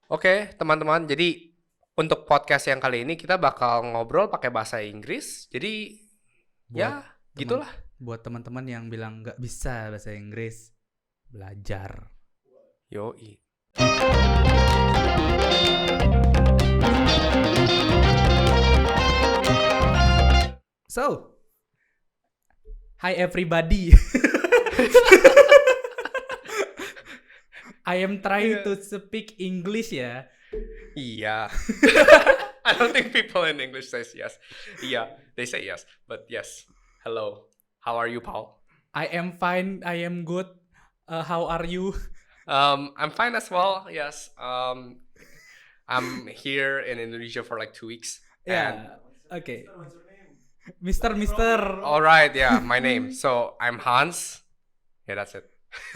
Oke, teman-teman. Jadi untuk podcast yang kali ini kita bakal ngobrol pakai bahasa Inggris. Jadi Buat ya teman gitulah. buat teman-teman yang bilang nggak bisa bahasa Inggris, belajar. Yoi. So, hi everybody. I am trying to speak English ya. Iya. I don't think people in English says yes. Iya, they say yes, but yes. Hello. How are you, Paul? I am fine. I am good. How are you? I'm fine as well. Yes. I'm here in Indonesia for like 2 weeks. And Yeah. Okay. Mister. all right, yeah, my name. So I'm Hans. Yeah, that's it.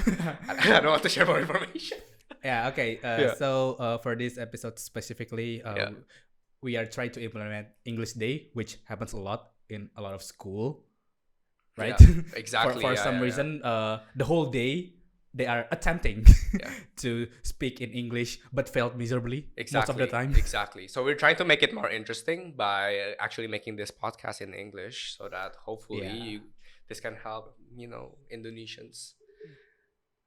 I don't want to share more information. Yeah. Okay. Yeah. So for this episode specifically, Yeah. we are trying to implement English Day, which happens a lot in a lot of school, right? Yeah, exactly. For Yeah, some yeah, reason, the whole day they are attempting Yeah. to speak in English but failed miserably Exactly. most of the time. Exactly. So we're trying to make it more interesting by actually making this podcast in English so that hopefully this can help, Indonesians.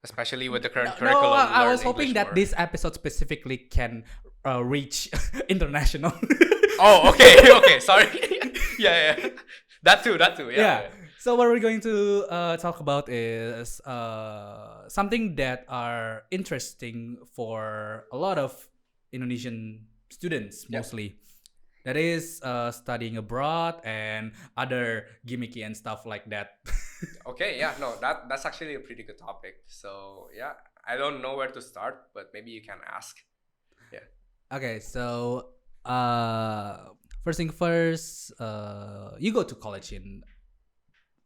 Especially with the current curriculum. I was learn hoping English that more. this episode specifically can reach international. Oh, okay, sorry. yeah. That too, Yeah. So what we're going to talk about is something that are interesting for a lot of Indonesian students, Yeah. mostly. That is studying abroad and other gimmicky and stuff like that. Okay, yeah, no, that's actually a pretty good topic. So yeah, I don't know where to start, but maybe you can ask. Yeah. Okay, so first thing first, you go to college in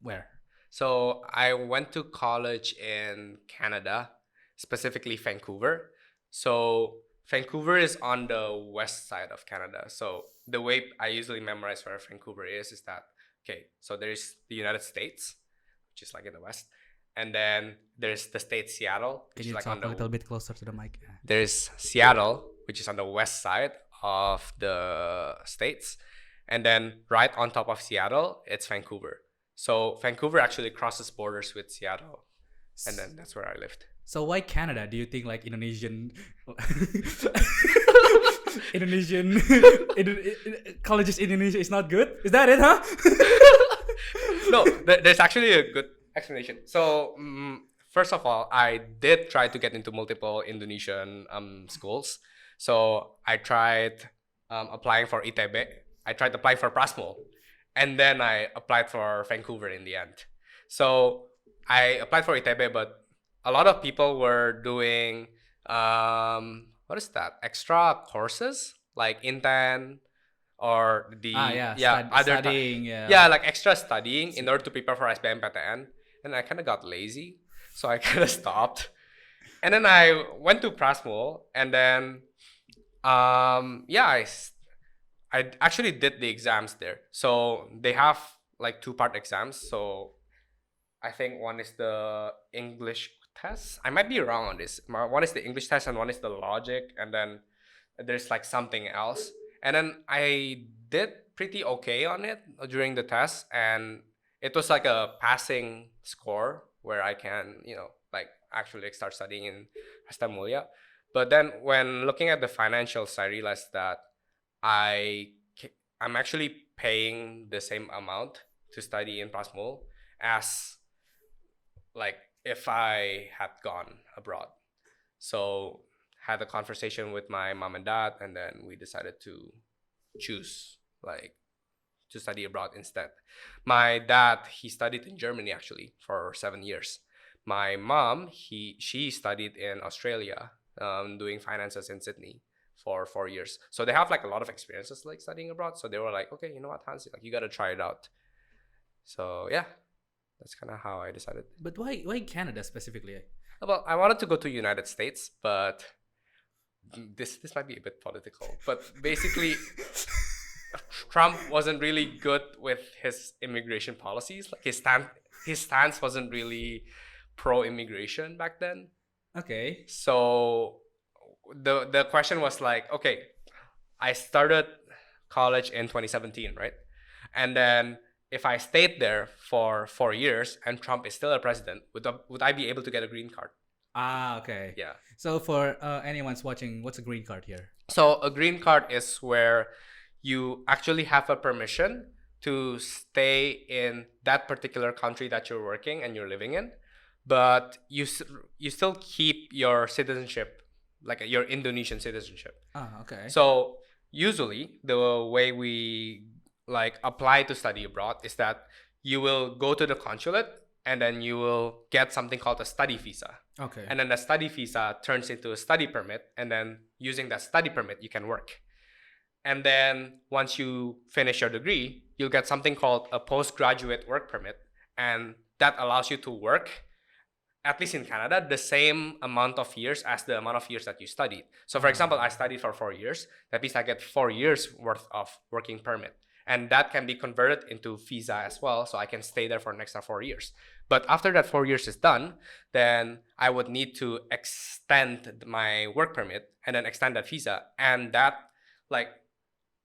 where? So I went to college in Canada, specifically Vancouver. So Vancouver is on the west side of Canada. So the way I usually memorize where Vancouver is that okay, so there's the United States, which is like in the west, and then there's the state Seattle, Can which you is like talk on a the little bit closer to the mic? there's Seattle, which is on the west side of the states, and then right on top of Seattle, it's Vancouver. So Vancouver actually crosses borders with Seattle, and then that's where I lived. So why Canada? Do you think like Indonesian colleges in Indonesia is not good? Is that it, huh? No, there's actually a good explanation. So first of all, I did try to get into multiple Indonesian schools. So I tried applying for ITB. I tried applying for Prasmo, and then I applied for Vancouver in the end. So I applied for ITB, but a lot of people were doing what is that? Extra courses like Inten or the studying. like extra studying in order to prepare for SBMPTN, and I kind of got lazy, so I kind of stopped. And then I went to Prasmo, and then I actually did the exams there. So they have like 2-part exams. So I think one is the English test. I might be wrong on this. One is the English test and one is the logic, and then there's like something else. And then I did pretty okay on it during the test, and it was like a passing score where I can, like actually start studying in Hasta Mulia. But then when looking at the financials, I realized that I'm actually paying the same amount to study in Prasmul as like if I had gone abroad. So had a conversation with my mom and dad, and then we decided to choose like to study abroad instead. My dad, he studied in Germany actually for 7 years. My mom, she studied in Australia, doing finances in Sydney for 4 years. So they have like a lot of experiences like studying abroad. So they were like, okay, you know what, Hans, like you gotta try it out. So yeah, that's kind of how I decided. But why Canada specifically? Well, I wanted to go to United States, but this might be a bit political. But basically, Trump wasn't really good with his immigration policies. Like his stance wasn't really pro-immigration back then. Okay. So the question was like, okay, I started college in 2017, right? And then if I stayed there for 4 years and Trump is still a president, would I be able to get a green card? Okay. Yeah. So for anyone's watching, what's a green card here? So a green card is where you actually have a permission to stay in that particular country that you're working and you're living in, but you still keep your citizenship, like your Indonesian citizenship. Okay. So usually the way we like apply to study abroad is that you will go to the consulate and then you will get something called a study visa. Okay. And then the study visa turns into a study permit, and then using that study permit you can work. And then once you finish your degree, you'll get something called a postgraduate work permit, and that allows you to work, at least in Canada, the same amount of years as the amount of years that you studied. So for example, I studied for 4 years. That means I get 4 years worth of working permit. And that can be converted into visa as well, so I can stay there for an extra 4 years. But after that 4 years is done, then I would need to extend my work permit and then extend that visa. And that, like,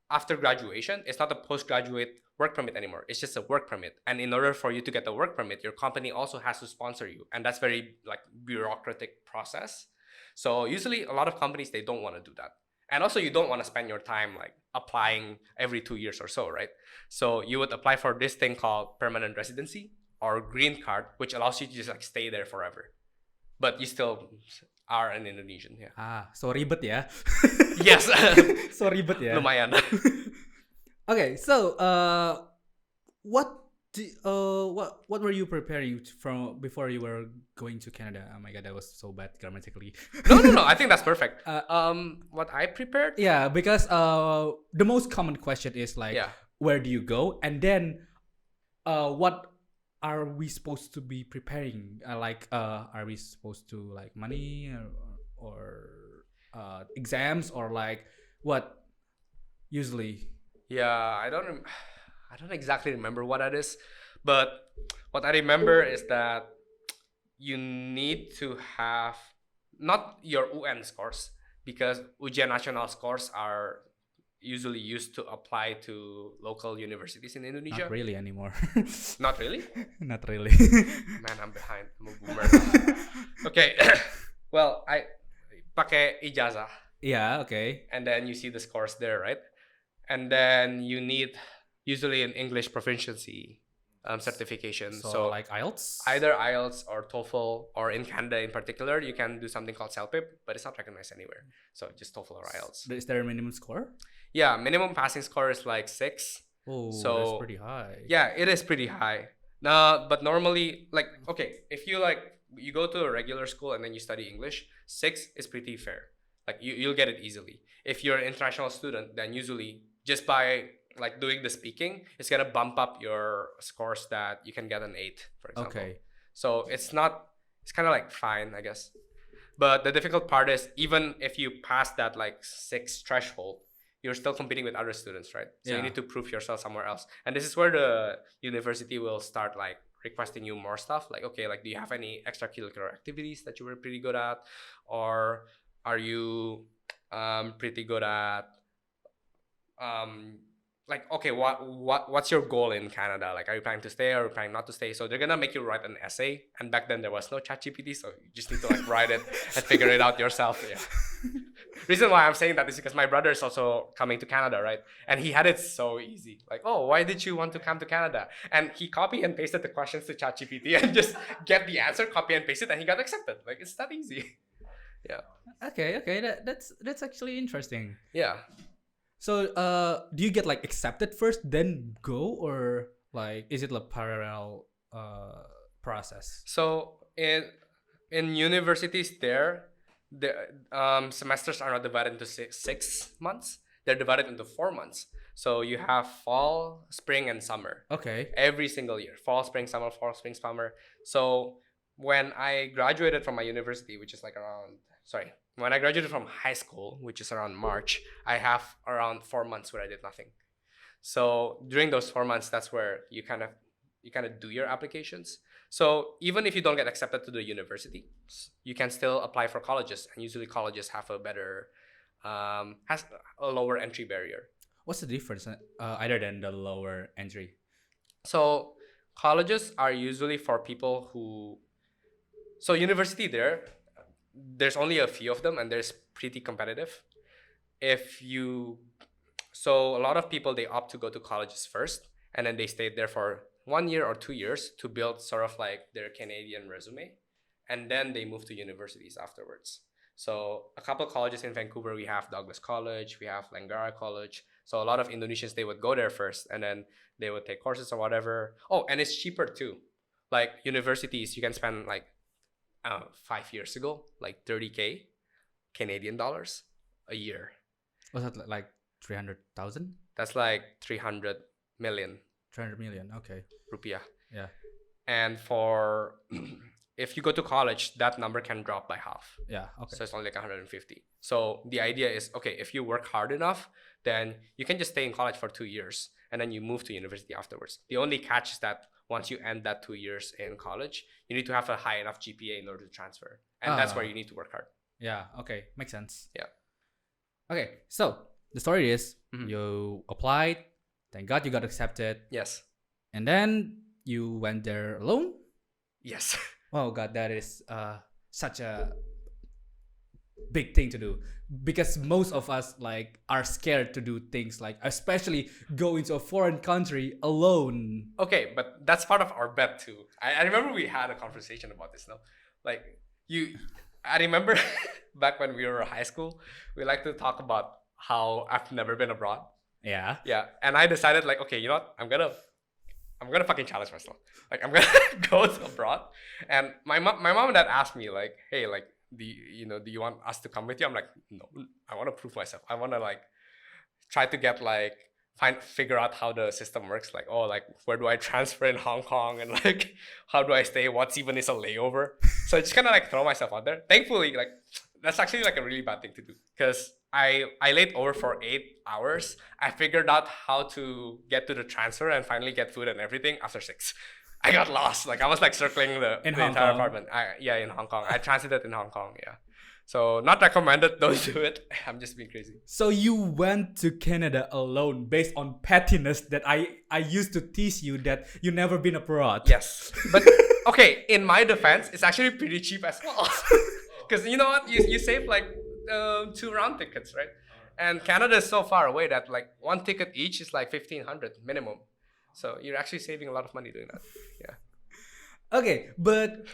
after graduation, it's not a postgraduate work permit anymore. It's just a work permit. And in order for you to get the work permit, your company also has to sponsor you. And that's very like bureaucratic process. So usually a lot of companies, they don't want to do that. And also you don't want to spend your time like applying every 2 years or so, right? So you would apply for this thing called permanent residency or green card, which allows you to just like stay there forever. But you still are an Indonesian, yeah. So ribet ya. Yes. So ribet ya. Lumayan. Okay, so what were you preparing from before you were going to Canada? Oh my god, that was so bad grammatically. No. I think that's perfect. What I prepared? Yeah, because the most common question is like, Yeah. where do you go? And then, what are we supposed to be preparing? Are we supposed to like money or exams or like what? Usually. Yeah, I don't exactly remember what that is, but what I remember is that you need to have not your UN scores, because ujian nasional scores are usually used to apply to local universities in Indonesia. Not really anymore. Not really? Not really. Man, I'm behind. I'm a boomer now. Okay. Well, I pakai ijazah. Yeah, okay. And then you see the scores there, right? And then you need usually an English proficiency certification. So like IELTS? Either IELTS or TOEFL, or in Canada in particular, you can do something called CELPIP, but it's not recognized anywhere. So just TOEFL or IELTS. Is there a minimum score? Yeah, minimum passing score is like 6. Oh, so that's pretty high. Yeah, it is pretty high. But normally, like, okay, if you go to a regular school and then you study English, 6 is pretty fair. Like you'll get it easily. If you're an international student, then usually just by like doing the speaking, it's gonna bump up your scores that you can get an 8, for example. Okay. So it's kind of like fine, I guess. But the difficult part is, even if you pass that like 6 threshold, you're still competing with other students, right? So Yeah. you need to prove yourself somewhere else. And this is where the university will start like requesting you more stuff. Like, okay, like, do you have any extracurricular activities that you were pretty good at? Or are you pretty good at like, okay, what's your goal in Canada? Like, are you planning to stay or are you planning not to stay? So they're gonna make you write an essay, and back then there was no ChatGPT, so you just need to like write it and figure it out yourself. Yeah. Reason why I'm saying that is because my brother is also coming to Canada, right? And he had it so easy. Like, oh, why did you want to come to Canada? And he copy and pasted the questions to ChatGPT and just get the answer, copy and paste it, and he got accepted. Like, it's that easy. Yeah. Okay. That's actually interesting. Yeah. So, do you get like accepted first, then go, or like is it a parallel process? So in universities there, the semesters are not divided into 6 months. They're divided into 4 months. So you have fall, spring, and summer. Okay. Every single year, fall, spring, summer. So when I graduated from my university, which is like when I graduated from high school, which is around March, I have around 4 months where I did nothing. So during those 4 months, that's where you kind of do your applications. So even if you don't get accepted to the university, you can still apply for colleges, and usually colleges have a better, has a lower entry barrier. What's the difference other than the lower entry? So colleges are usually for people who, so university there's only a few of them, and there's pretty competitive. If you, so a lot of people, they opt to go to colleges first, and then they stay there for 1 year or 2 years to build sort of like their Canadian resume, and then they move to universities afterwards. So a couple of colleges in Vancouver, we have Douglas College, we have Langgara College. So a lot of Indonesians, they would go there first, and then they would take courses or whatever. Oh, and it's cheaper too. Like universities, you can spend like 5 years ago, like 30K Canadian dollars a year. Was that like 300,000? That's like 300 million 300 million. Okay. rupiah. Yeah. And for if you go to college, that number can drop by half. Yeah. Okay. So it's only like 150. So the idea is, okay, if you work hard enough, then you can just stay in college for 2 years, and then you move to university afterwards. The only catch is that once you end that 2 years in college, you need to have a high enough GPA in order to transfer. And that's where you need to work hard. Yeah. Okay. Makes sense. Yeah. Okay. So the story is Mhm. you applied. Thank God you got accepted. Yes. And then you went there alone. Yes. Oh God, that is such a big thing to do, because most of us like are scared to do things, like especially go into a foreign country alone. Okay, but that's part of our bet too. I remember we had a conversation about this, no? Like I remember back when we were in high school, we like to talk about how I've never been abroad. Yeah. Yeah, and I decided like, okay, you know what? I'm gonna fucking challenge myself. Like I'm gonna go to abroad. And my mom and dad asked me like, hey, like, do you want us to come with you? I'm like, no, I want to prove myself. I want to like try to get like figure out how the system works. Like, oh, like where do I transfer in Hong Kong, and like how do I stay? What's even is a layover? So I just kind of like throw myself out there. Thankfully, like that's actually like a really bad thing to do, because I laid over for 8 hours. I figured out how to get to the transfer and finally get food and everything after 6. I got lost. Like I was like circling the entire Kong. apartment. In Hong Kong. I transited in Hong Kong. Yeah. So not recommended. Don't do it. I'm just being crazy. So you went to Canada alone based on pettiness that I used to tease you that you never been abroad. Yes, but okay. In my defense, it's actually pretty cheap as well. Because you know what, you save like 2 round tickets, right? And Canada is so far away that like 1 ticket each is like 1,500 minimum. So you're actually saving a lot of money doing that. Yeah. Okay, but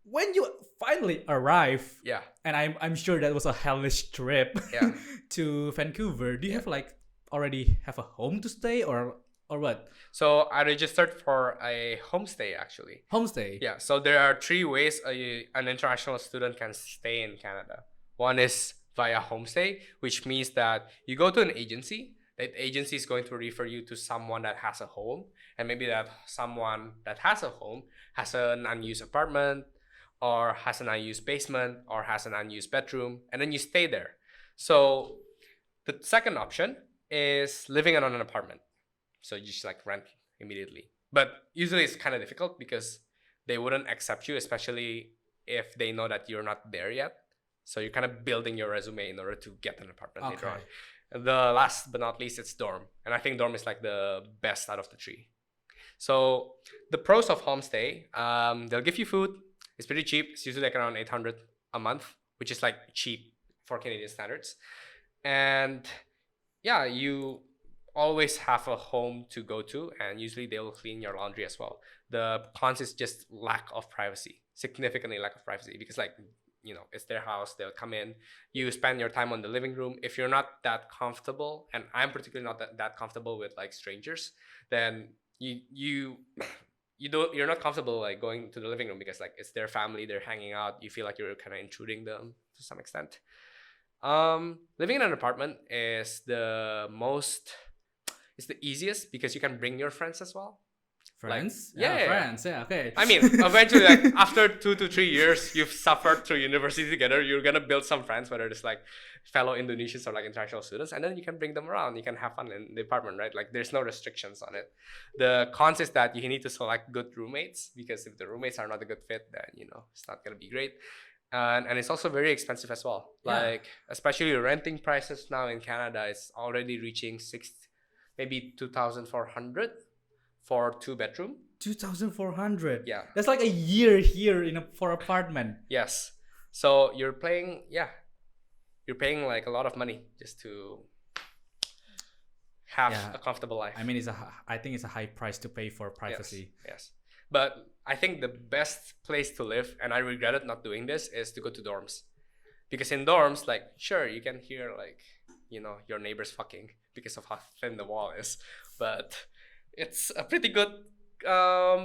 when you finally arrive, Yeah. and I'm sure that was a hellish trip, Yeah. to Vancouver. Do you have like already have a home to stay or what? So I registered for a homestay actually. Homestay. Yeah. So there are 3 ways an international student can stay in Canada. One is via homestay, which means that you go to an agency. That agency is going to refer you to someone that has a home, and maybe that someone that has a home has an unused apartment, or has an unused basement, or has an unused bedroom, and then you stay there. So the second option is living in an apartment. So you just like rent immediately. But usually it's kind of difficult because they wouldn't accept you, especially if they know that you're not there yet. So you're kind of building your resume in order to get an apartment later on. The last but not least, it's dorm. And I think dorm is like the best out of the 3. So the pros of homestay, they'll give you food. It's pretty cheap. It's usually like around 800 a month, which is like cheap for Canadian standards. And yeah, you always have a home to go to, and usually they will clean your laundry as well. The cons is just lack of privacy, significantly lack of privacy, because like, it's their house. They'll come in. You spend your time on the living room. If you're not that comfortable, and I'm particularly not that comfortable with like strangers, then you're not comfortable like going to the living room, because like it's their family, they're hanging out. You feel like you're kind of intruding them to some extent. Living in an apartment is the easiest, because you can bring your friends as well. Friends? yeah, yeah. Friends. Yeah, okay. I mean, eventually, like after 2 to 3 years, you've suffered through university together. You're gonna build some friends, whether it's like fellow Indonesians or like international students, and then you can bring them around. You can have fun in the apartment, right? Like there's no restrictions on it. The cons is that you need to select good roommates, because if the roommates are not a good fit, then it's not gonna be great. And it's also very expensive as well. Yeah. Like especially renting prices now in Canada is already reaching maybe 2,400 for 2 bedroom. 2,400. Yeah. That's like a year here for apartment. Yes. So you're paying like a lot of money just to have Yeah. a comfortable life. I mean, I think it's a high price to pay for privacy. Yes. But I think the best place to live, and I regretted not doing this, is to go to dorms. Because in dorms, like, sure, you can hear like, your neighbors fucking because of how thin the wall is. But it's a pretty good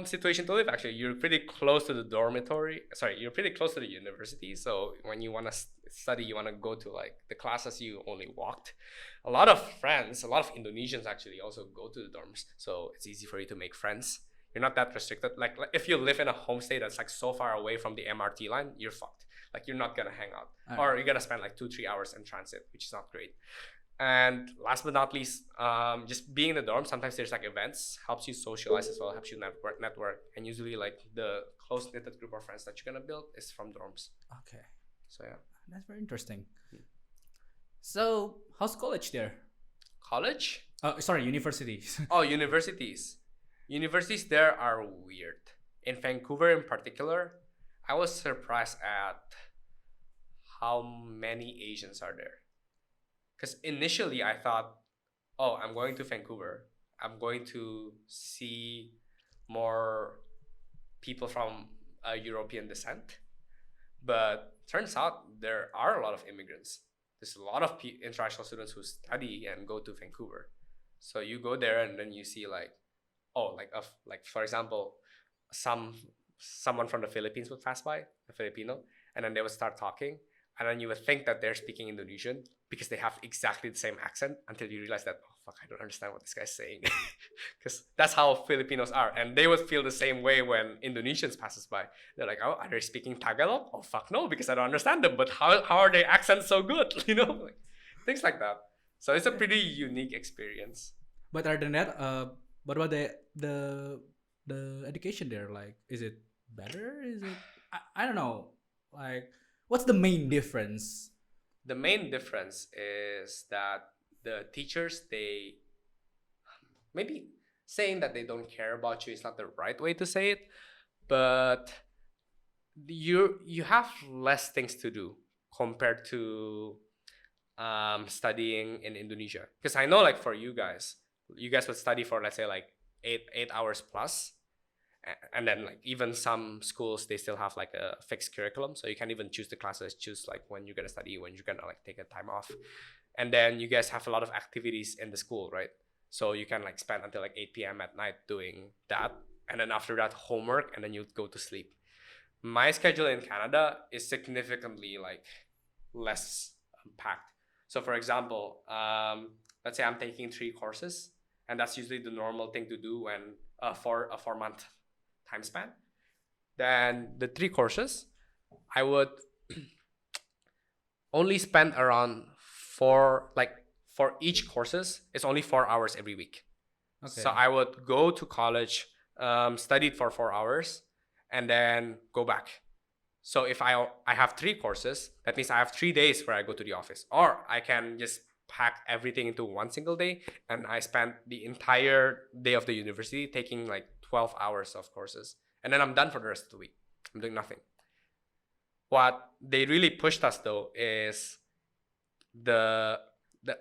situation to live, actually. You're pretty close to the dormitory. Sorry, you're pretty close to the university. So when you want to study, you want to go to like the classes you only walked. A lot of friends, a lot of Indonesians actually also go to the dorms. So it's easy for you to make friends. You're not that restricted. Like if you live in a homestay that's like so far away from the MRT line, you're fucked. Like you're not gonna hang out, or you're gonna spend like 2-3 hours in transit, which is not great. And last but not least, just being in the dorm, sometimes there's like events, helps you socialize as well, helps you network. And usually like the close-knitted group of friends that you're gonna build is from dorms. Okay. So yeah. That's very interesting. So how's college there? College? Sorry, universities. Oh, universities. Universities there are weird. In Vancouver in particular, I was surprised at how many Asians are there. Because initially I thought, oh, I'm going to Vancouver. I'm going to see more people from European descent. But turns out there are a lot of immigrants. There's a lot of international students who study and go to Vancouver. So you go there and then you see like, oh, like for example, someone from the Philippines would pass by, a Filipino, and then they would start talking. And then you would think that they're speaking Indonesian because they have exactly the same accent, until you realize that, oh, fuck, I don't understand what this guy's saying. Because that's how Filipinos are. And they would feel the same way when Indonesians passes by. They're like, oh, are they speaking Tagalog? Oh, fuck no, because I don't understand them. But how are their accents so good? Like, things like that. So it's a pretty unique experience. But other than that, what about the education there? Like, is it better? Is it I don't know. Like, what's the main difference? The main difference is that the teachers, they maybe saying that they don't care about you is not the right way to say it, but you have less things to do compared to studying in Indonesia. Because I know, like, for you guys would study for, let's say, like 8 hours plus. And then like even some schools, they still have like a fixed curriculum, so you can't even choose the classes, choose like when you're gonna study, when you're gonna like take a time off. And then you guys have a lot of activities in the school, right? So you can like spend until like 8 p.m. at night doing that, and then after that homework, and then you go to sleep. My schedule in Canada is significantly like less packed. So for example, let's say I'm taking 3 courses, and that's usually the normal thing to do when for a 4-month time span. Then the 3 courses, I would only spend around for each courses, it's only 4 hours every week. Okay. So I would go to college, study for 4 hours, and then go back. So if I have 3 courses, that means I have 3 days where I go to the office. Or I can just pack everything into one single day, and I spend the entire day of the university taking like 12 hours of courses, and then I'm done for the rest of the week. I'm doing nothing. What they really pushed us though is the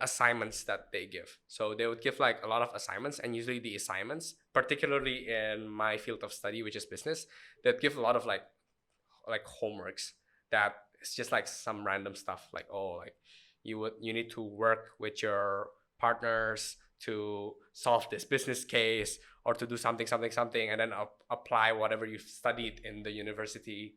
assignments that they give. So they would give like a lot of assignments, and usually the assignments, particularly in my field of study, which is business, they'd give a lot of like homeworks that it's just like some random stuff, like, oh, like you need to work with your partners to solve this business case, or to do something, and then apply whatever you've studied in the university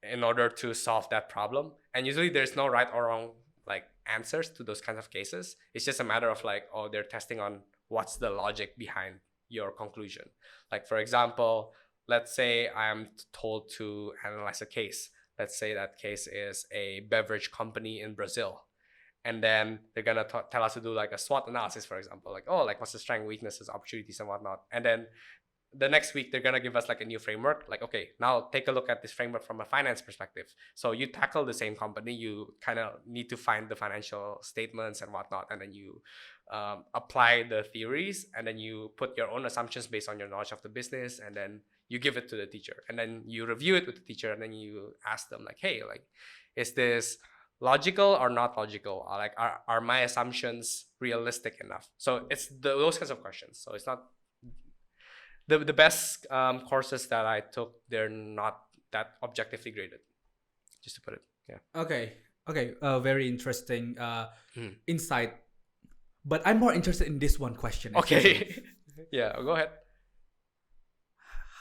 in order to solve that problem. And usually there's no right or wrong like answers to those kinds of cases. It's just a matter of like, oh, they're testing on what's the logic behind your conclusion. Like, for example, let's say I'm told to analyze a case. Let's say that case is a beverage company in Brazil. And then they're gonna tell us to do like a SWOT analysis, for example, like, oh, like what's the strength, weaknesses, opportunities, and whatnot. And then the next week they're gonna give us like a new framework. Like, okay, now take a look at this framework from a finance perspective. So you tackle the same company, you kind of need to find the financial statements and whatnot, and then you apply the theories, and then you put your own assumptions based on your knowledge of the business, and then you give it to the teacher, and then you review it with the teacher, and then you ask them like, hey, like, is this logical or not logical? Like, are my assumptions realistic enough? So it's those kinds of questions. So it's not the best courses that I took, they're not that objectively graded, just to put it. Yeah. Okay. Very interesting insight. But I'm more interested in this one question. Okay. Yeah, go ahead.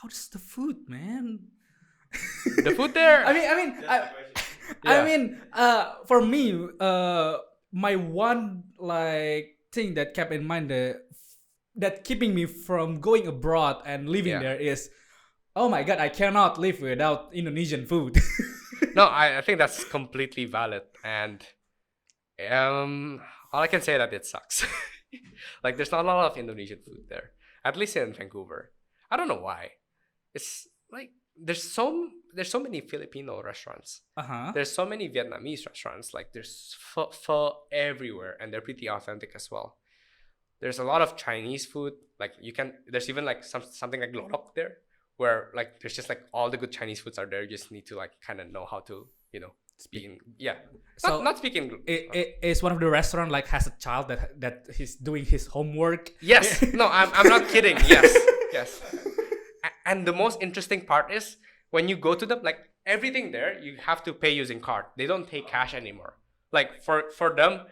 How does the food, man? The food there. I mean, for me, my one like thing that kept in mind that keeping me from going abroad and living there is, oh my god, I cannot live without Indonesian food. No, I think that's completely valid, and all I can say that it sucks. Like, there's not a lot of Indonesian food there, at least in Vancouver. I don't know why. It's like there's so many Filipino restaurants. There's so many Vietnamese restaurants. Like, there's pho everywhere, and they're pretty authentic as well. There's a lot of Chinese food. Like, there's even like something like lorok there, where like there's just like all the good Chinese foods are there. You just need to like kind of know how to, speak. Yeah. So not speaking. It's one of the restaurant like has a child that he's doing his homework. Yes. No, I'm not kidding. Yes. Yes. And the most interesting part is when you go to them, like everything there, you have to pay using card. They don't take cash anymore. Like for them,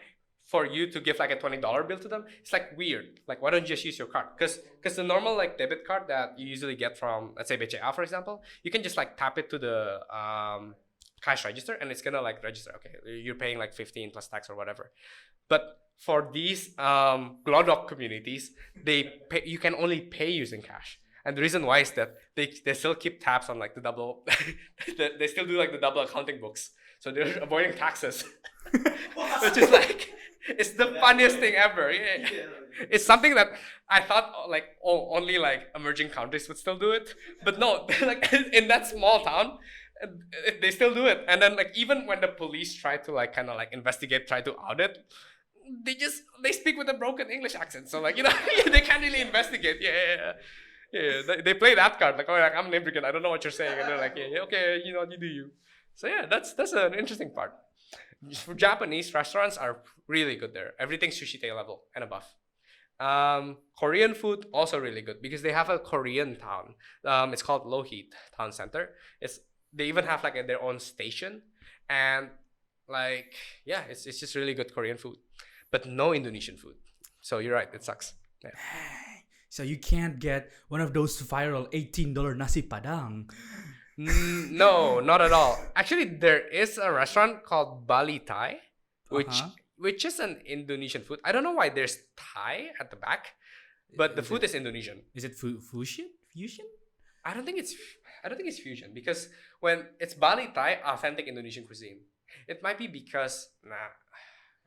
for you to give like a $20 bill to them, it's like weird. Like, why don't you just use your card? Because the normal like debit card that you usually get from, let's say, BCA, for example, you can just like tap it to the cash register, and it's gonna like register. Okay, you're paying like 15 plus tax or whatever. But for these Glodok communities, you can only pay using cash. And the reason why is that they still keep tabs on like the double, they still do like the double accounting books. So they're avoiding taxes, which is like, it's the funniest thing ever. Yeah. It's something that I thought like only like emerging countries would still do it, but no, like in that small town, they still do it. And then like even when the police try to like kind of like investigate, try to audit, they speak with a broken English accent. So like they can't really investigate. Yeah. They play that card like, oh, like, I'm an immigrant, I don't know what you're saying, and they're like, yeah, okay, you do you. So yeah, that's an interesting part. Japanese restaurants are really good there. Everything's sushi tei level and above. Korean food also really good because they have a Korean town. It's called Lohit Town Center. They even have like their own station, and like it's just really good Korean food, but no Indonesian food. So you're right, it sucks. Yeah. So you can't get one of those viral $18 nasi padang. No, not at all. Actually, there is a restaurant called Bali Thai, which is an Indonesian food. I don't know why there's Thai at the back, but the food is Indonesian. Is it fusion? I don't think it's fusion, because when it's Bali Thai, authentic Indonesian cuisine. It might be because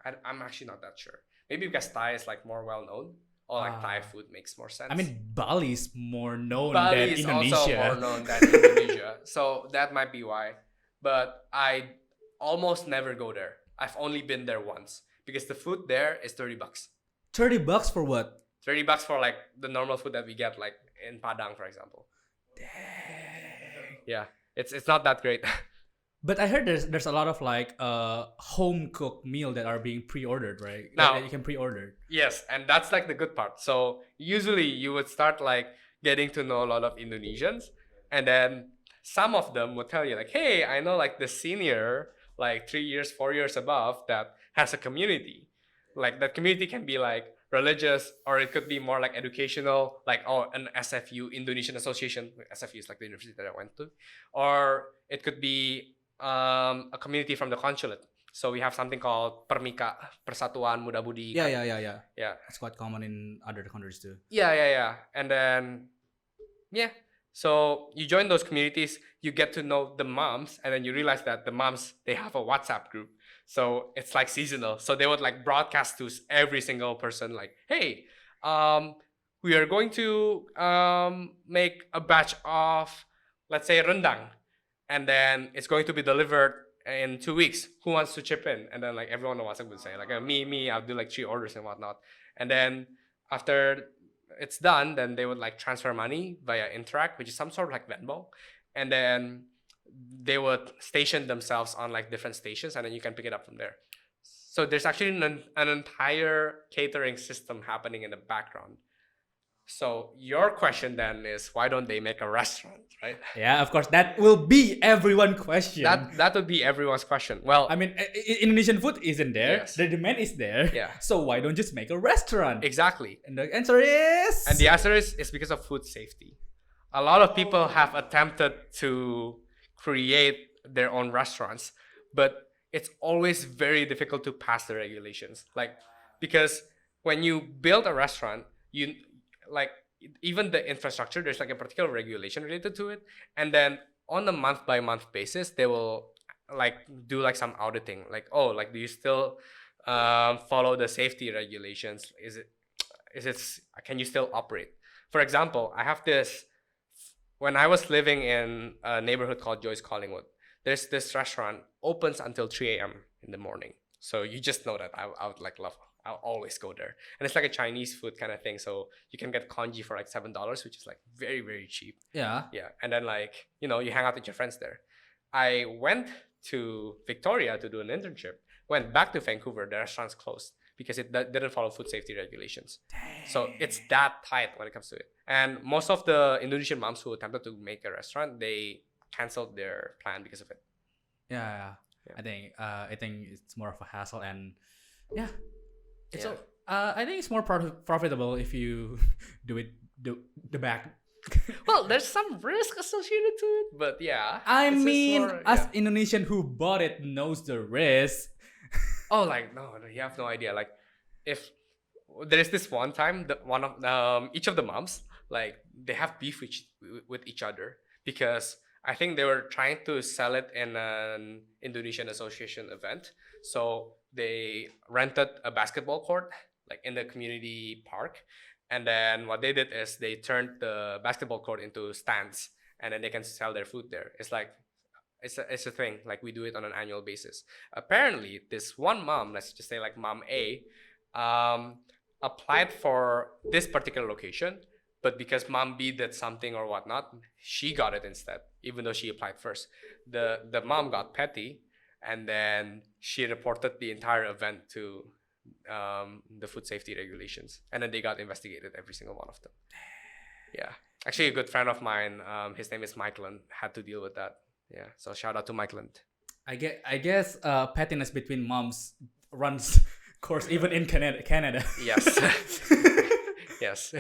I'm actually not that sure. Maybe because Thai is like more well known. Or like Thai food makes more sense. I mean, Bali is more known than Indonesia. Bali is also more known than Indonesia. So that might be why. But I almost never go there. I've only been there once. Because the food there is $30. $30 for what? $30 for like the normal food that we get like in Padang, for example. Dang. Yeah. It's not that great. But I heard there's a lot of like home cooked meal that are being pre-ordered, right? Now, that you can pre-order. Yes, and that's like the good part. So usually you would start like getting to know a lot of Indonesians, and then some of them would tell you like, hey, I know like the senior, like 3 years, 4 years above, that has a community. Like that community can be like religious, or it could be more like educational, like an SFU, Indonesian Association. SFU is like the university that I went to. Or it could be a community from the consulate. So we have something called Permika, Persatuan Muda Budi. Yeah. Yeah. It's quite common in other countries too. Yeah. And then, yeah. So you join those communities, you get to know the moms, and then you realize that the moms, they have a WhatsApp group. So it's like seasonal. So they would like broadcast to every single person like, hey, we are going to make a batch of, let's say, rendang. And then it's going to be delivered in 2 weeks. Who wants to chip in? And then like everyone on WhatsApp would say like, me, I'll do like 3 orders and whatnot. And then after it's done, then they would like transfer money via Interact, which is some sort of like Venmo. And then they would station themselves on like different stations, and then you can pick it up from there. So there's actually an entire catering system happening in the background. So your question then is, why don't they make a restaurant, right? Yeah, of course. That will be everyone's question. That would be everyone's question. Well, I mean, Indonesian food isn't there. Yes. The demand is there. Yeah. So why don't just make a restaurant? exactly. And the answer is. And the answer is it's because of food safety. A lot of people have attempted to create their own restaurants, but it's always very difficult to pass the regulations. Like, because when you build a restaurant, you like even the infrastructure, there's like a particular regulation related to it, and then on a month by month basis, they will like do like some auditing, like, oh, like, do you still follow the safety regulations? Can you still operate? For example, I have this. When I was living in a neighborhood called Joyce Collingwood, there's this restaurant opens until 3 a.m. in the morning. So you just know that I would like love. I'll always go there, and it's like a Chinese food kind of thing. So you can get congee for like $7, which is like very, very cheap. Yeah. Yeah, and then like you hang out with your friends there. I went to Victoria to do an internship. Went back to Vancouver, the restaurant's closed because it didn't follow food safety regulations. So it's that tight when it comes to it. And most of the Indonesian moms who attempted to make a restaurant, they canceled their plan because of it. Yeah. I think it's more of a hassle, and yeah, it's I think it's more profitable if you do it the back. Well, there's some risk associated to it, but yeah. I it's just mean, more, as yeah. Indonesian who bought it knows the risk. Oh, like no, you have no idea. Like, if there is this one time that one of each of the moms, like, they have beef with each other because I think they were trying to sell it in an Indonesian association event. So they rented a basketball court like in the community park, and then what they did is they turned the basketball court into stands, and then they can sell their food there. It's like it's a thing. Like, we do it on an annual basis. Apparently, this one mom, let's just say like Mom A, applied for this particular location, but because Mom B did something or whatnot, she got it instead, even though she applied first. The mom got petty, and then she reported the entire event to the food safety regulations, and then they got investigated, every single one of them. Yeah, actually, a good friend of mine, his name is Michaelan, had to deal with that. Yeah, so shout out to Michaelan. I guess pettiness between moms runs course even in Canada. Yes. Yes.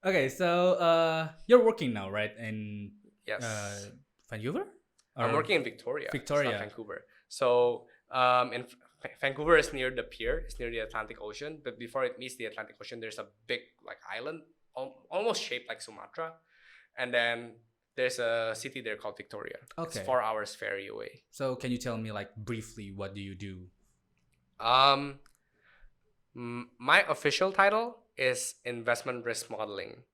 Okay, so you're working now, right? In Yes. Vancouver? I'm working in Victoria. It's not Vancouver. So in Vancouver is near the pier. It's near the Atlantic Ocean. But before it meets the Atlantic Ocean, there's a big like island, almost shaped like Sumatra, and then there's a city there called Victoria. Okay. It's 4 hours ferry away. So can you tell me like briefly what do you do? My official title is investment risk modeling.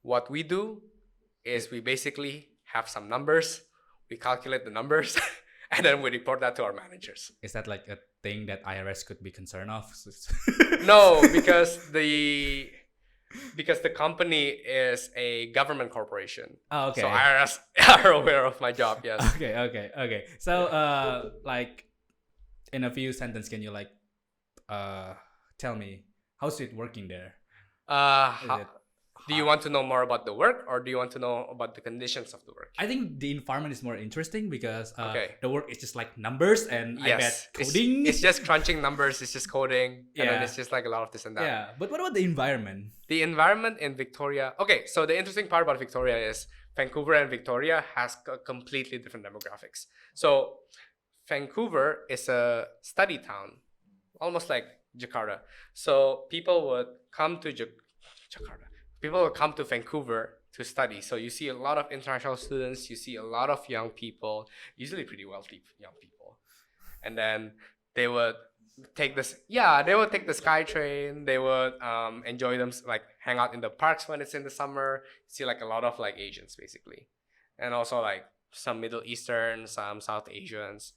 What we do is we basically have some numbers, we calculate the numbers, and then we report that to our managers. Is that like a thing that IRS could be concerned of? No, because the company is a government corporation. Oh, okay. So IRS are aware of my job, yes. Okay. So like in a few sentences, can you like tell me how's it working there? Do you want to know more about the work, or do you want to know about the conditions of the work? I think the environment is more interesting because Okay. the work is just like numbers and I bet coding. It's just crunching numbers, it's just coding, and then it's just like a lot of this and that. Yeah, but what about the environment? The environment in Victoria. Okay, so the interesting part about Victoria is Vancouver and Victoria has completely different demographics. So Vancouver is a study town, almost like Jakarta. So people would come to Jakarta. People would come to Vancouver to study. So you see a lot of international students. You see a lot of young people, usually pretty wealthy young people, and then they would take this. Yeah, they would take the SkyTrain. They would enjoy them, like hang out in the parks when it's in the summer. See like a lot of like Asians basically, and also like some Middle Eastern, some South Asians.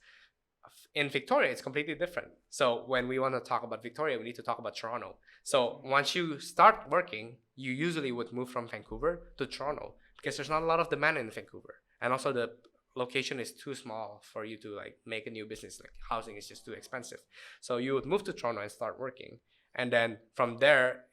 In Victoria, it's completely different. So when we want to talk about Victoria, we need to talk about Toronto. So once you start working, you usually would move from Vancouver to Toronto because there's not a lot of demand in Vancouver, and also the location is too small for you to like make a new business. Like housing is just too expensive. So you would move to Toronto and start working, and then from there,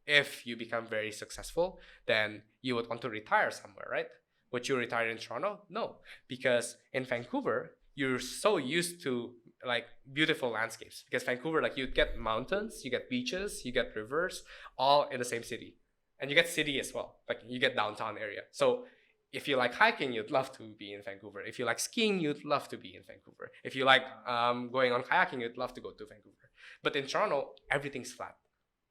if you become very successful, then you would want to retire somewhere, right? Would you retire in Toronto? No, because in Vancouver you're so used to like beautiful landscapes, because Vancouver, like you get mountains, you get beaches, you get rivers, all in the same city, and you get city as well. Like you get downtown area. So if you like hiking, you'd love to be in Vancouver. If you like skiing, you'd love to be in Vancouver. If you like going on kayaking, you'd love to go to Vancouver. But in Toronto, everything's flat.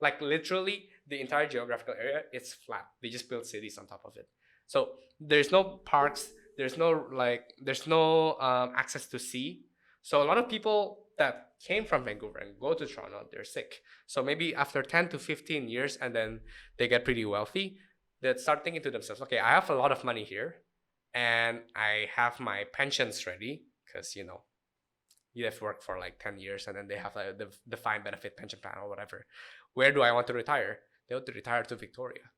Like literally, the entire geographical area is flat. They just built cities on top of it. So there's no parks. There's no access to sea. So a lot of people that came from Vancouver and go to Toronto, they're sick. So maybe after 10 to 15 years, and then they get pretty wealthy, they'd start thinking to themselves, okay, I have a lot of money here, and I have my pensions ready, because you have worked for like 10 years, and then they have the defined benefit pension plan or whatever. Where do I want to retire? They want to retire to Victoria.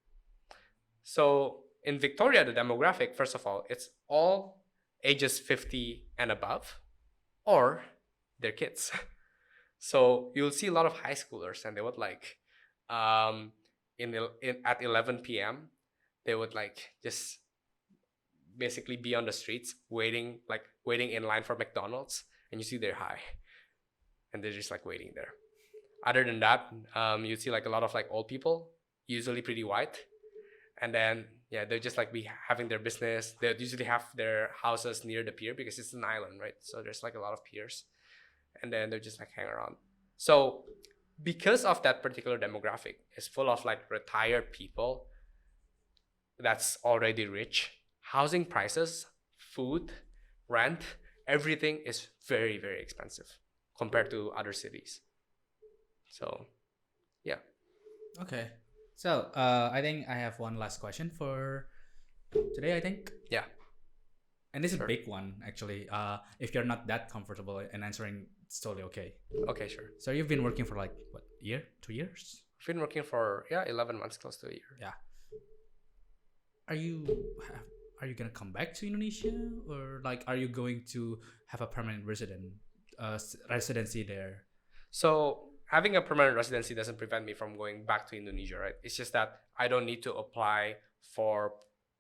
So in Victoria, the demographic, first of all, it's all ages 50 and above, or their kids. So you'll see a lot of high schoolers, and they would like, at 11 p.m., they would like just basically be on the streets waiting in line for McDonald's, and you see they're high, and they're just like waiting there. Other than that, you see like a lot of like old people, usually pretty white, and then yeah, they're just like be having their business. They usually have their houses near the pier because it's an island, right? So there's like a lot of piers, and then they're just like hang around. So because of that particular demographic, it's full of like retired people that's already rich. Housing prices, food, rent, everything is very, very expensive compared to other cities. So yeah. Okay. So I think I have one last question for today, I think. Yeah. And this is Sure. a big one, actually. If you're not that comfortable in answering, it's totally okay. Okay, sure. So you've been working for like, what, year? 2 years? I've been working for 11 months, close to a year. Yeah. Are you gonna come back to Indonesia, or like are you going to have a permanent residency there? So having a permanent residency doesn't prevent me from going back to Indonesia, right? It's just that I don't need to apply for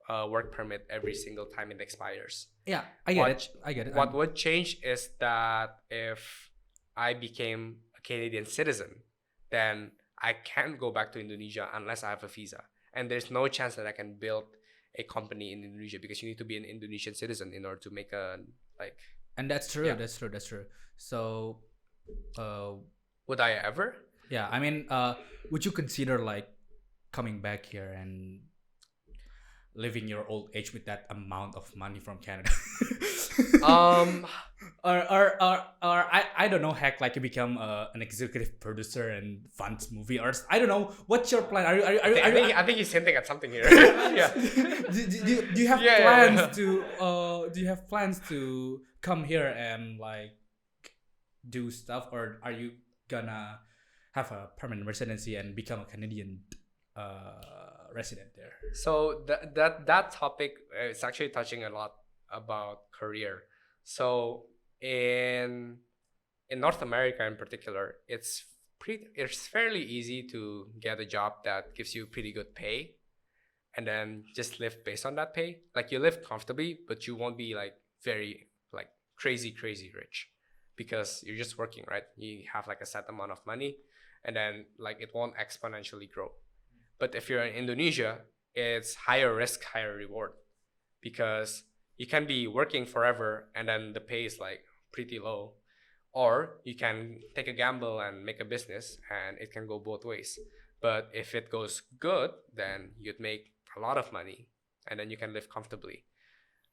a work permit every single time it expires. Yeah, I get it. What would change is that if I became a Canadian citizen, then I can't go back to Indonesia unless I have a visa. And there's no chance that I can build a company in Indonesia, because you need to be an Indonesian citizen in order to make a like. And that's true. Yeah. That's true. So, would I ever? Yeah, I mean, would you consider like coming back here and living your old age with that amount of money from Canada? or I don't know, heck, like you become an executive producer and funds movie, or I don't know. What's your plan? I think he's hinting at something here. Yeah. Do you have plans to do you have plans to come here and like do stuff, or are you gonna have a permanent residency and become a Canadian resident there? So that topic is actually touching a lot about career. So in North America in particular, it's fairly easy to get a job that gives you pretty good pay, and then just live based on that pay. Like you live comfortably, but you won't be like very like crazy rich, because you're just working, right? You have like a set amount of money, and then like it won't exponentially grow. But if you're in Indonesia, it's higher risk, higher reward, because you can be working forever and then the pay is like pretty low. Or you can take a gamble and make a business, and it can go both ways. But if it goes good, then you'd make a lot of money, and then you can live comfortably.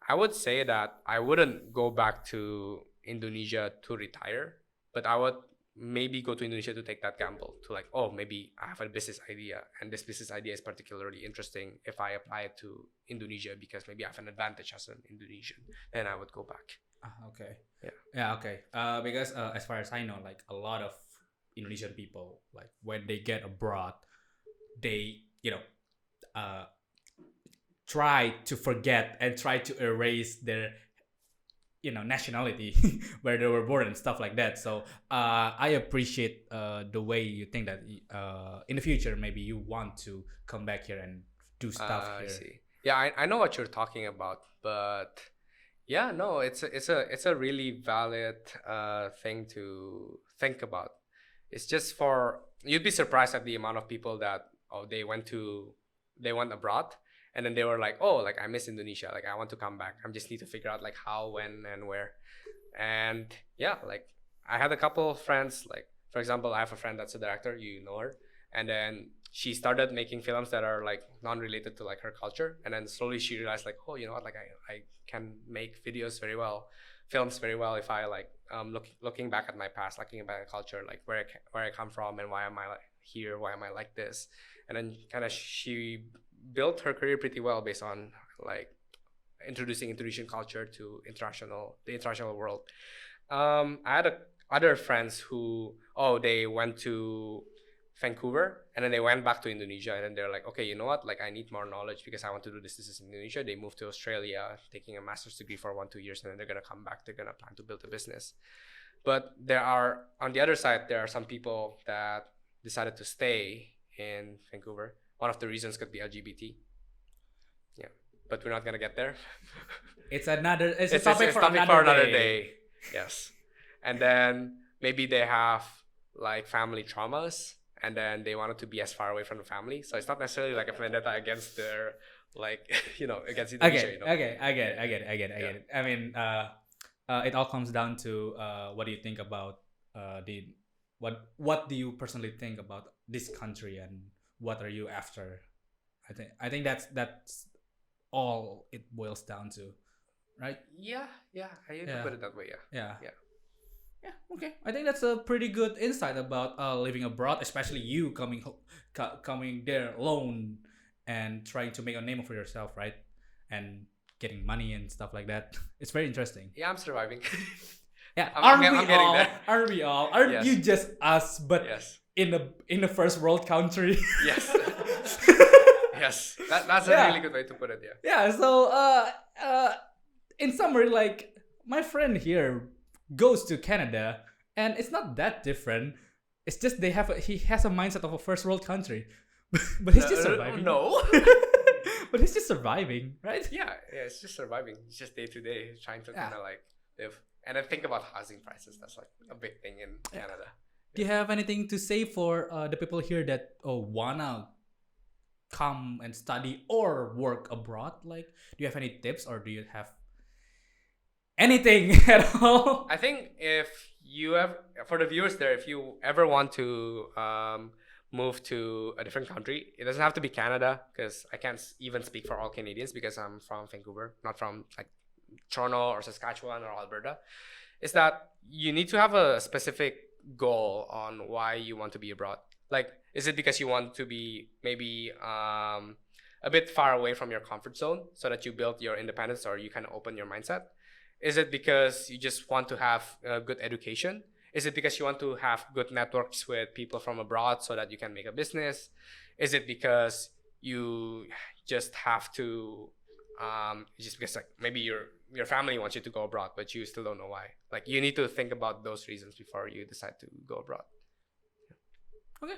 I would say that I wouldn't go back to Indonesia to retire, but I would maybe go to Indonesia to take that gamble, to like, oh, maybe I have a business idea, and this business idea is particularly interesting if I apply it to Indonesia, because maybe I have an advantage as an Indonesian. Then I would go back. Okay. Yeah. Yeah. Okay. Because as far as I know, like a lot of Indonesian people, like when they get abroad, they try to forget and try to erase their nationality where they were born and stuff like that. So I appreciate the way you think that in the future maybe you want to come back here and do stuff I here. see. Yeah, I know what you're talking about, but yeah, no, it's a really valid thing to think about. It's just you'd be surprised at the amount of people that they went abroad, and then they were like, oh, like I miss Indonesia, like I want to come back. I just need to figure out like how, when, and where. And yeah, like I had a couple of friends, like for example, I have a friend that's a director, you know her, and then she started making films that are like non-related to like her culture, and then slowly she realized like, oh, you know what, like I can make videos very well, films very well, if I like looking back at my past, looking back at culture, like where I come from and why am I like here, why am I like this. And then kind of she built her career pretty well based on like introducing Indonesian culture to the international world. I had other friends who they went to Vancouver, and then they went back to Indonesia, and then they're like, okay, you know what, like I need more knowledge because I want to do this in Indonesia. They moved to Australia taking a master's degree for 1-2 years, and then they're gonna come back, they're gonna plan to build a business. But on the other side, there are some people that decided to stay in Vancouver. One of the reasons could be LGBT. Yeah, but we're not gonna get there. It's a topic for another day. Yes. And then maybe they have like family traumas, and then they wanted to be as far away from the family. So it's not necessarily like a vendetta against their like against Indonesia. Okay, I get it. I mean, it all comes down to what do you think about what do you personally think about this country, and what are you after? I think that's all it boils down to, right? Yeah, I can put it that way. Yeah. Okay, I think that's a pretty good insight about living abroad, especially you coming there alone and trying to make a name for yourself, right? And getting money and stuff like that. It's very interesting. Yeah, I'm surviving. Yeah, I'm getting there. Aren't we all? Aren't Yes. you just us, but Yes. in a first world country? Yes. Yes. That's a really good way to put it. Yeah. Yeah. So in summary, like my friend here goes to Canada, and it's not that different. It's just he has a mindset of a first world country, but he's just surviving. No. But he's just surviving, right? Yeah, it's just surviving. It's just day to day, trying to kind of like live. And then think about housing prices. That's like a big thing in Canada. Do you have anything to say for the people here that wanna come and study or work abroad? Like, do you have any tips, or do you have anything at all? I think for the viewers there, if you ever want to move to a different country, it doesn't have to be Canada, because I can't even speak for all Canadians because I'm from Vancouver, not from like Toronto or Saskatchewan or Alberta. Is that you need to have a specific goal on why you want to be abroad. Like, is it because you want to be maybe a bit far away from your comfort zone so that you build your independence, or you kind of open your mindset? Is it because you just want to have a good education? Is it because you want to have good networks with people from abroad so that you can make a business? Is it because you just have to just because like maybe your family wants you to go abroad, but you still don't know why? Like, you need to think about those reasons before you decide to go abroad. Okay.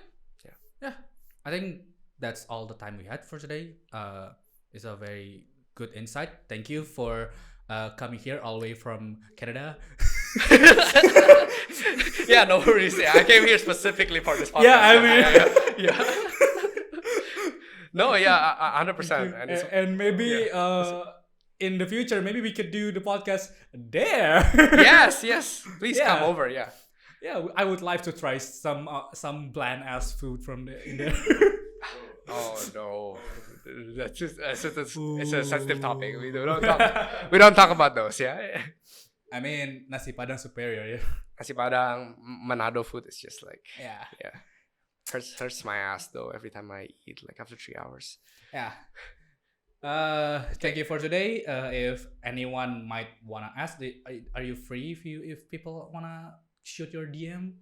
Yeah. I think that's all the time we had for today. It's a very good insight. Thank you for coming here all the way from Canada. Yeah, no worries. Yeah, I came here specifically for this podcast. Yeah, I mean, yeah. No, yeah, 100%. and maybe in the future, maybe we could do the podcast there. Yes. Please Yeah. come over. Yeah. Yeah, I would like to try some bland ass food from in there. Oh no, that's just it's a sensitive topic. We don't talk about those. Yeah. I mean, nasi padang superior. Yeah. Nasi Padang, Manado food is just like Yeah. hurts my ass though every time I eat, like after 3 hours. Yeah. Thank you for today. If anyone might wanna ask, are you free if people wanna shoot your DM?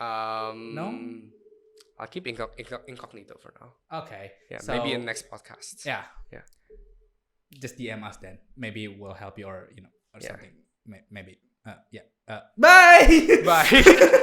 No? I'll keep incognito for now. Okay. Yeah, So, maybe in next podcast. Yeah. Yeah. Just DM us then. Maybe we'll help you or Yeah. something. Maybe. Yeah. Bye. Bye.